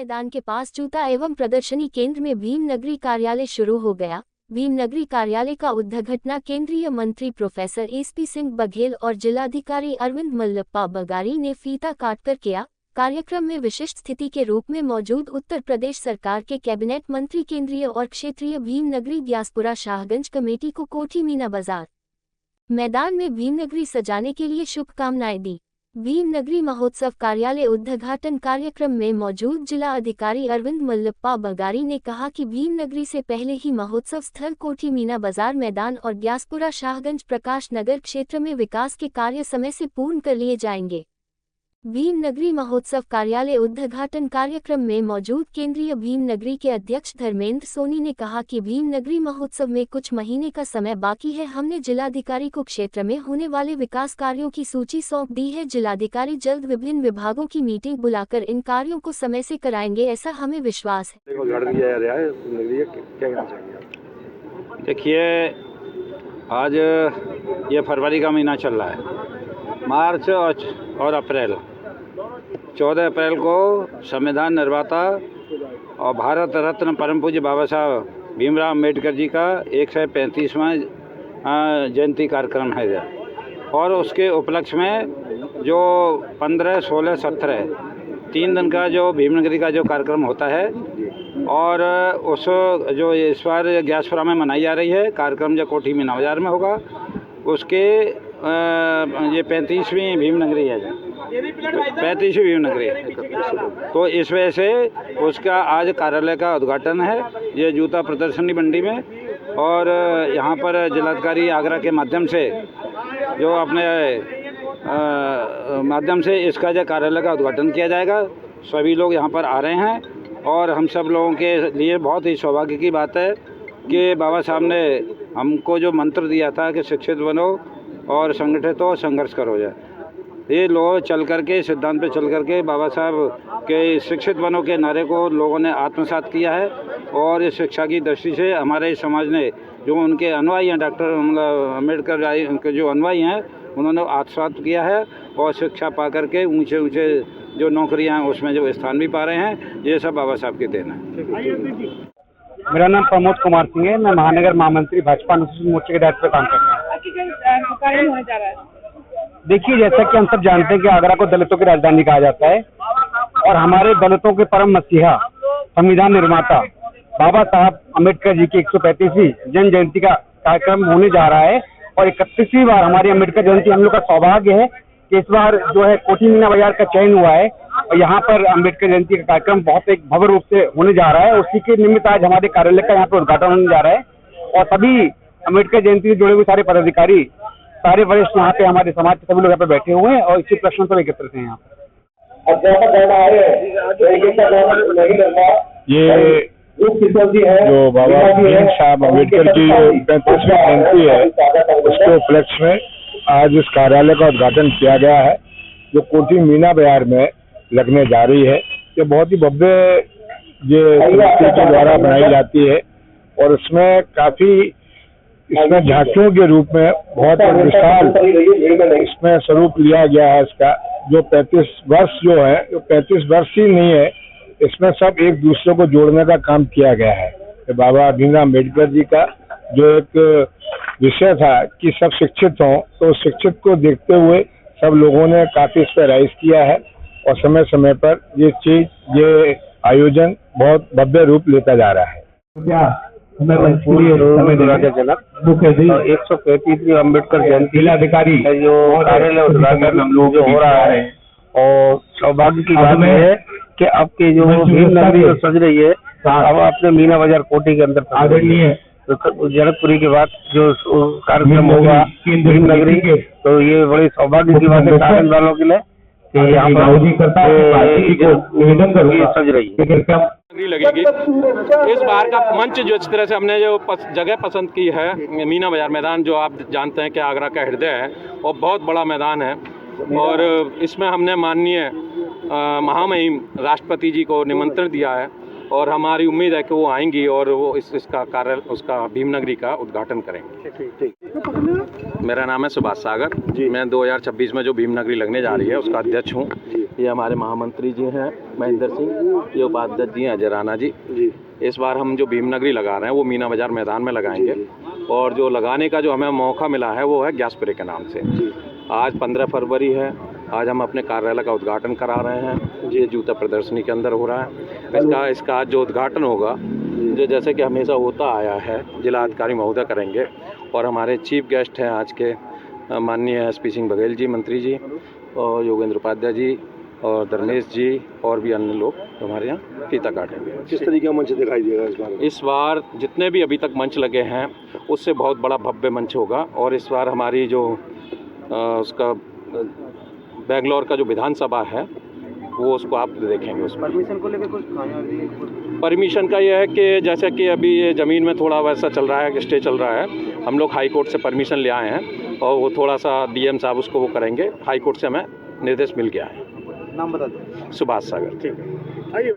मैदान के पास जूता एवं प्रदर्शनी केंद्र में भीम नगरी कार्यालय शुरू हो गया। भीम नगरी कार्यालय का उद्घाटन केंद्रीय मंत्री प्रोफेसर एसपी सिंह बघेल और जिलाधिकारी अरविंद मल्लप्पा बगारी ने फीता काटकर किया। कार्यक्रम में विशिष्ट अतिथि के रूप में मौजूद उत्तर प्रदेश सरकार के कैबिनेट मंत्री केंद्रीय और क्षेत्रीय भीम नगरी डियास्पोरा शाहगंज कमेटी को कोठी मीना बाजार मैदान में भीम नगरी सजाने के लिए शुभकामनाएं दी। भीम नगरी महोत्सव कार्यालय उद्घाटन कार्यक्रम में मौजूद जिला अधिकारी अरविंद मल्लप्पा बगारी ने कहा कि भीम नगरी से पहले ही महोत्सव स्थल कोठी मीना बाजार मैदान और डियास्पोरा शाहगंज प्रकाश नगर क्षेत्र में विकास के कार्य समय से पूर्ण कर लिए जाएंगे। भीम नगरी महोत्सव कार्यालय उद्घाटन कार्यक्रम में मौजूद केंद्रीय भीम नगरी के अध्यक्ष धर्मेंद्र सोनी ने कहा कि भीम नगरी महोत्सव में कुछ महीने का समय बाकी है। हमने जिलाधिकारी को क्षेत्र में होने वाले विकास कार्यों की सूची सौंप दी है। जिलाधिकारी जल्द विभिन्न विभागों की मीटिंग बुलाकर इन कार्यों को समय से कराएंगे, ऐसा हमें विश्वास है। देखिए, आज ये फरवरी का महीना चल रहा है। मार्च और अप्रैल 14 अप्रैल को संविधान निर्माता और भारत रत्न परम पूज्य बाबा साहब भीमराव अम्बेडकर जी का 135वां जयंती कार्यक्रम है और उसके उपलक्ष्य में जो 15, 16, 17 3 दिन का जो भीमनगरी का जो कार्यक्रम होता है और उस जो इस बार डियास्पोरा में मनाई जा रही है कार्यक्रम जो कोठी मीना बाजार में होगा, उसके ये 35वीं भीमनगरी है, 35वीं भीमनगरी है। तो इस वजह से उसका आज कार्यालय का उद्घाटन है ये जूता प्रदर्शनी मंडी में, और यहाँ पर जिलाधिकारी आगरा के माध्यम से जो अपने माध्यम से इसका जो कार्यालय का उद्घाटन किया जाएगा। सभी लोग यहाँ पर आ रहे हैं और हम सब लोगों के लिए बहुत ही सौभाग्य की बात है कि बाबा साहब ने हमको जो मंत्र दिया था कि शिक्षित बनो और संगठित हो, संघर्ष करो जाए, ये लोग चल करके सिद्धांत पे चल करके बाबा साहब के शिक्षित बनो के नारे को लोगों ने आत्मसात किया है। और इस शिक्षा की दृष्टि से हमारे समाज ने जो उनके अनुयायी हैं, डॉक्टर अम्बेडकर उनके जो अनुयायी हैं, उन्होंने आत्मसात किया है और शिक्षा पा करके ऊँचे ऊँचे जो नौकरियाँ हैं उसमें जो स्थान भी पा रहे हैं। ये सब बाबा साहब की देन है। मेरा नाम प्रमोद कुमार सिंह है। मैं महानगर महामंत्री भाजपा अनुसूचित मोर्चे के दायित्व पर काम करता हूँ। होने जा रहा है। देखिए, जैसा कि हम सब जानते हैं कि आगरा को दलितों की राजधानी कहा जाता है और हमारे दलितों के परम मसीहा संविधान निर्माता बाबा साहब अम्बेडकर जी की 135वीं जन्म जयंती का कार्यक्रम होने जा रहा है और 31वीं बार हमारी अम्बेडकर जयंती। हम लोग का सौभाग्य है कि इस बार जो है कोठी मीना बाजार का चयन हुआ है और यहाँ पर अम्बेडकर जयंती का कार्यक्रम बहुत एक भव्य रूप से होने जा रहा है। उसी के निमित्त आज हमारे कार्यालय का यहाँ पर उद्घाटन होने जा रहा है और सभी अम्बेडकर जयंती से जुड़े हुए सारे पदाधिकारी, सारे वरिष्ठ यहाँ पे हमारे समाज के सभी लोग यहाँ पे बैठे हुए हैं और इसी प्रश्न पर एकत्रित हैं यहाँ ये जो बाबा भीम साहब अम्बेडकर की 35वीं जयंती है, उसके उपलक्ष्य में आज इस कार्यालय का उद्घाटन किया गया है जो कोठी मीना बाजार में लगने जा रही है। ये बहुत ही भव्य ये संस्था के द्वारा बनाई जाती है और इसमें काफी इसमें झांकियों के रूप में बहुत विशाल इसमें स्वरूप लिया गया है। इसका जो 35 वर्ष जो है, 35 वर्ष ही नहीं है, इसमें सब एक दूसरे को जोड़ने का काम किया गया है। तो बाबा भीमराव अम्बेडकर जी का जो एक विषय था कि सब शिक्षित हों, तो शिक्षित को देखते हुए सब लोगों ने काफी इस पर राइज किया है और समय समय पर ये आयोजन बहुत भव्य रूप लेता जा रहा है। मैं मुख्य 135वीं अम्बेडकर जयंती जिलाधिकारी जो कार्यालय उद्घाटन जो हो रहा है और सौभाग्य की बात है कि आपके जो भीम नगरी सज रही है, अब अपने मीना बाजार कोठी के अंदर आदरणीय तो जनकपुरी के बाद जो कार्यक्रम होगा भीम नगरी के, तो ये बड़ी सौभाग्य की बात है सारण वालों के लिए कि यहाँ पर निवेदन करके सज रही है लगेगी। इस बार का मंच जो इस तरह से हमने जो जगह पसंद की है, मीना बाजार मैदान, जो आप जानते हैं कि आगरा का हृदय है और बहुत बड़ा मैदान है, और इसमें हमने माननीय महामहिम राष्ट्रपति जी को निमंत्रण दिया है और हमारी उम्मीद है कि वो आएंगी और वो इसका कार्य उसका भीमनगरी का उद्घाटन करेंगे। मेरा नाम है सुभाष सागर जी। मैं 2026 में जो भीमनगरी लगने जा रही है उसका अध्यक्ष हूँ। ये हमारे महामंत्री जी हैं महेंद्र सिंह, ये उपाध्यक्ष जी हैं अजय राणा जी। इस बार हम जो भीमनगरी लगा रहे हैं वो मीना बाजार मैदान में लगाएंगे, और जो लगाने का जो हमें मौका मिला है वो है गैस स्प्रे के नाम से। आज 15 फरवरी है, आज हम अपने कार्यालय का उद्घाटन करा रहे हैं। ये जूता प्रदर्शनी के अंदर हो रहा है। इसका आज जो उद्घाटन होगा, जो जैसे कि हमेशा होता आया है, जिलाधिकारी महोदय करेंगे, और हमारे चीफ गेस्ट हैं आज के माननीय SP सिंह बघेल जी, मंत्री जी, और योगेंद्र उपाध्याय जी, और धर्मेश जी, और भी अन्य लोग हमारे यहाँ फीता काटेंगे। किस तरीके का मंच दिखाई देगा इस बार? इस बार जितने भी अभी तक मंच लगे हैं उससे बहुत बड़ा भव्य मंच होगा। और इस बार हमारी जो उसका बेंगलोर का जो विधानसभा है वो उसको आप देखेंगे। उसमें परमिशन को लेकर कुछ परमिशन का ये है कि जैसे कि अभी ये ज़मीन में थोड़ा वैसा चल रहा है, स्टे चल रहा है, हम लोग हाई कोर्ट से परमिशन ले आए हैं, और वो थोड़ा सा DM साहब उसको वो करेंगे। हाई कोर्ट से हमें निर्देश मिल गया है। नाम बता दें। सुभाष सागर। ठीक है, आइए।